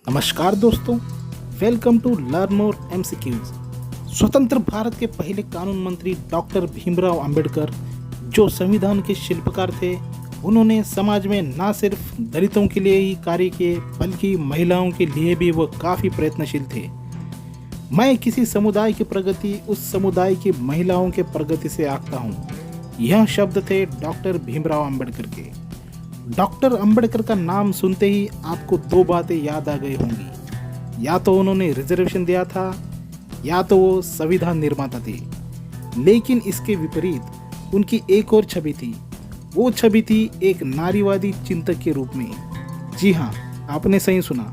नमस्कार दोस्तों, welcome to learn more MCQs. स्वतंत्र भारत के पहले कानून मंत्री डॉक्टर भीमराव अंबेडकर जो संविधान के शिल्पकार थे, उन्होंने समाज में न सिर्फ दलितों के लिए ही कार्य किए बल्कि महिलाओं के लिए भी वह काफ़ी प्रयत्नशील थे। मैं किसी समुदाय की प्रगति उस समुदाय की महिलाओं के प्रगति से आंकता हूँ। यह शब्द थे डॉक्टर भीमराव अंबेडकर के। डॉक्टर अंबेडकर का नाम सुनते ही आपको दो बातें याद आ गई होंगी, या तो उन्होंने रिजर्वेशन दिया था या तो वो संविधान निर्माता थे। लेकिन इसके विपरीत उनकी एक और छवि थी। वो छवि थी एक नारीवादी चिंतक के रूप में। जी हाँ, आपने सही सुना।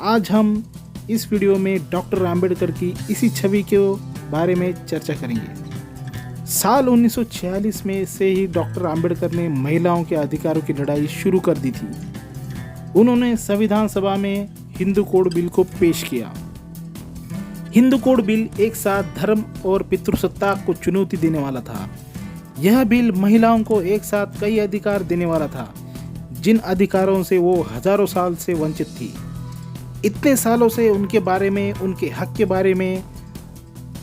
आज हम इस वीडियो में डॉक्टर अंबेडकर की इसी छवि के बारे में चर्चा करेंगे। साल 1946 में से ही डॉक्टर अंबेडकर ने महिलाओं के अधिकारों की लड़ाई शुरू कर दी थी। उन्होंने संविधान सभा में हिंदू कोड बिल को पेश किया। हिंदू कोड बिल एक साथ धर्म और पितृसत्ता को चुनौती देने वाला था। यह बिल महिलाओं को एक साथ कई अधिकार देने वाला था, जिन अधिकारों से वो हजारों साल से वंचित थी। इतने सालों से उनके बारे में, उनके हक के बारे में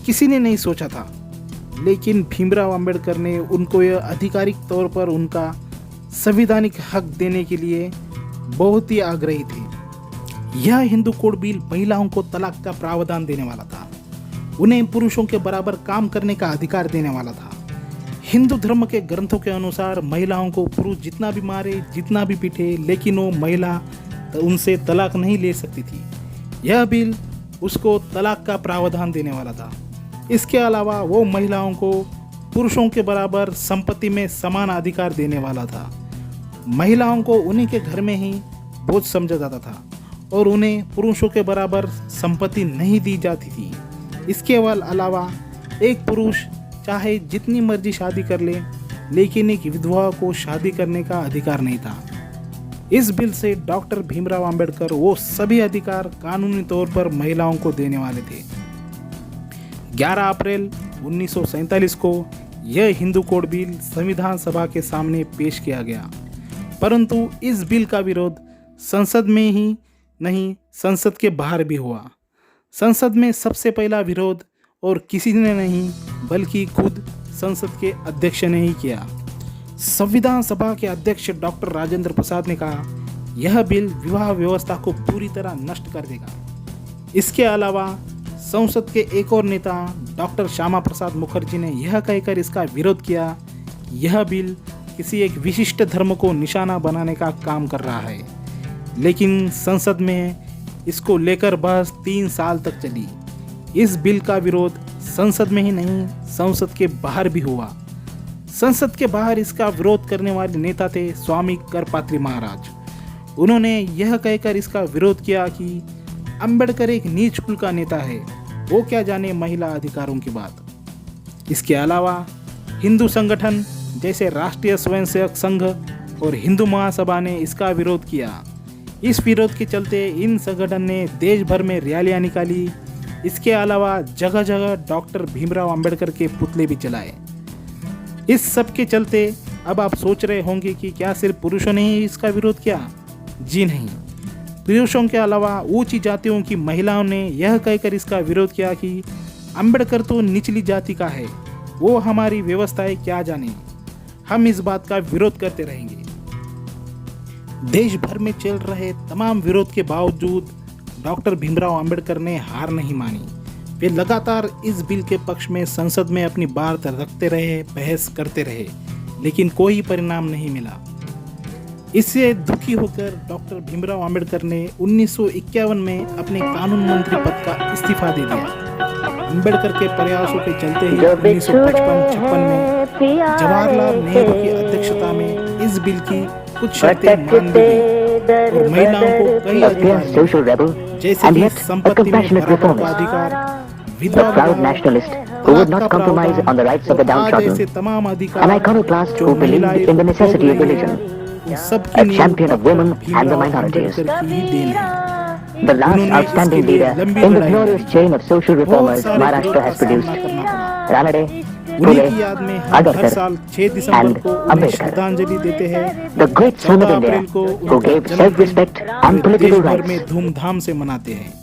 किसी ने नहीं सोचा था, लेकिन भीमराव अंबेडकर ने उनको यह आधिकारिक तौर पर उनका संवैधानिक हक देने के लिए बहुत ही आग्रही थे। यह हिंदू कोड बिल महिलाओं को तलाक का प्रावधान देने वाला था, उन्हें पुरुषों के बराबर काम करने का अधिकार देने वाला था। हिंदू धर्म के ग्रंथों के अनुसार महिलाओं को पुरुष जितना भी मारे, जितना भी पीटे, लेकिन वो महिला उनसे तलाक नहीं ले सकती थी। यह बिल उसको तलाक का प्रावधान देने वाला था। इसके अलावा वो महिलाओं को पुरुषों के बराबर संपत्ति में समान अधिकार देने वाला था। महिलाओं को उन्हीं के घर में ही बोझ समझा जाता था और उन्हें पुरुषों के बराबर संपत्ति नहीं दी जाती थी। इसके अलावा एक पुरुष चाहे जितनी मर्जी शादी कर ले, लेकिन एक विधवा को शादी करने का अधिकार नहीं था। इस बिल से डॉक्टर भीमराव अंबेडकर वो सभी अधिकार कानूनी तौर पर महिलाओं को देने वाले थे। 11 अप्रैल 1947 को यह हिंदू कोड बिल संविधान सभा के सामने पेश किया गया, परंतु इस बिल का विरोध संसद में ही नहीं, संसद के बाहर भी हुआ। संसद में सबसे पहला विरोध और किसी ने नहीं बल्कि खुद संसद के अध्यक्ष ने ही किया। संविधान सभा के अध्यक्ष डॉक्टर राजेंद्र प्रसाद ने कहा, यह बिल विवाह व्यवस्था को पूरी तरह नष्ट कर देगा। इसके अलावा संसद के एक और नेता डॉक्टर श्यामा प्रसाद मुखर्जी ने यह कहकर इसका विरोध किया, यह बिल किसी एक विशिष्ट धर्म को निशाना बनाने का काम कर रहा है। लेकिन संसद में इसको लेकर बहस 3 साल तक चली। इस बिल का विरोध संसद में ही नहीं, संसद के बाहर भी हुआ। संसद के बाहर इसका विरोध करने वाले नेता थे स्वामी करपात्री महाराज। उन्होंने यह कहकर इसका विरोध किया कि अंबेडकर एक नीच कुल का नेता है, वो क्या जाने महिला अधिकारों की बात। इसके अलावा हिंदू संगठन जैसे राष्ट्रीय स्वयंसेवक संघ और हिंदू महासभा ने इसका विरोध किया। इस विरोध के चलते इन संगठन ने देश भर में रैलियां निकाली। इसके अलावा जगह जगह डॉक्टर भीमराव अंबेडकर के पुतले भी जलाए। इस सब के चलते अब आप सोच रहे होंगे कि क्या सिर्फ पुरुषों ने ही इसका विरोध किया? जी नहीं, पुरुषों के अलावा ऊंची जातियों की महिलाओं ने यह कहकर इसका विरोध किया कि अंबेडकर तो निचली जाति का है, वो हमारी व्यवस्थाएं क्या जाने। हम इस बात का विरोध करते रहेंगे। देश भर में चल रहे तमाम विरोध के बावजूद डॉक्टर भीमराव अंबेडकर ने हार नहीं मानी। वे लगातार इस बिल के पक्ष में संसद में अपनी बात रखते रहे, बहस करते रहे, लेकिन कोई परिणाम नहीं मिला। इससे दुखी होकर डॉक्टर भीमराव अंबेडकर ने 1951 में अपने कानून मंत्री पद का इस्तीफा दे दिया। अंबेडकर के प्रयासों के चलते ही 1955-56 में जवाहरलाल नेहरू की अध्यक्षता में इस बिल की कुछ शर्तें मान ली गई और महिलाओं को कई अधिकार जैसे कि संपत्ति में बराबर का अधिकार, विधवा who would not compromise on the rights of the downtrodden, an iconoclast who believed in the necessity of religion, a champion of women and the minorities, the last outstanding leader in the glorious chain of social reformers Maharashtra has produced. Ranade, उन्हीं की याद में हम हर साल 6 दिसंबर को उन्हें श्रद्धांजलि देते हैं। the great son of 14 India अप्रैल को who उनका gave जन्मदिन self-respect and पूरे political देश भर में rights. धूमधाम से मनाते हैं।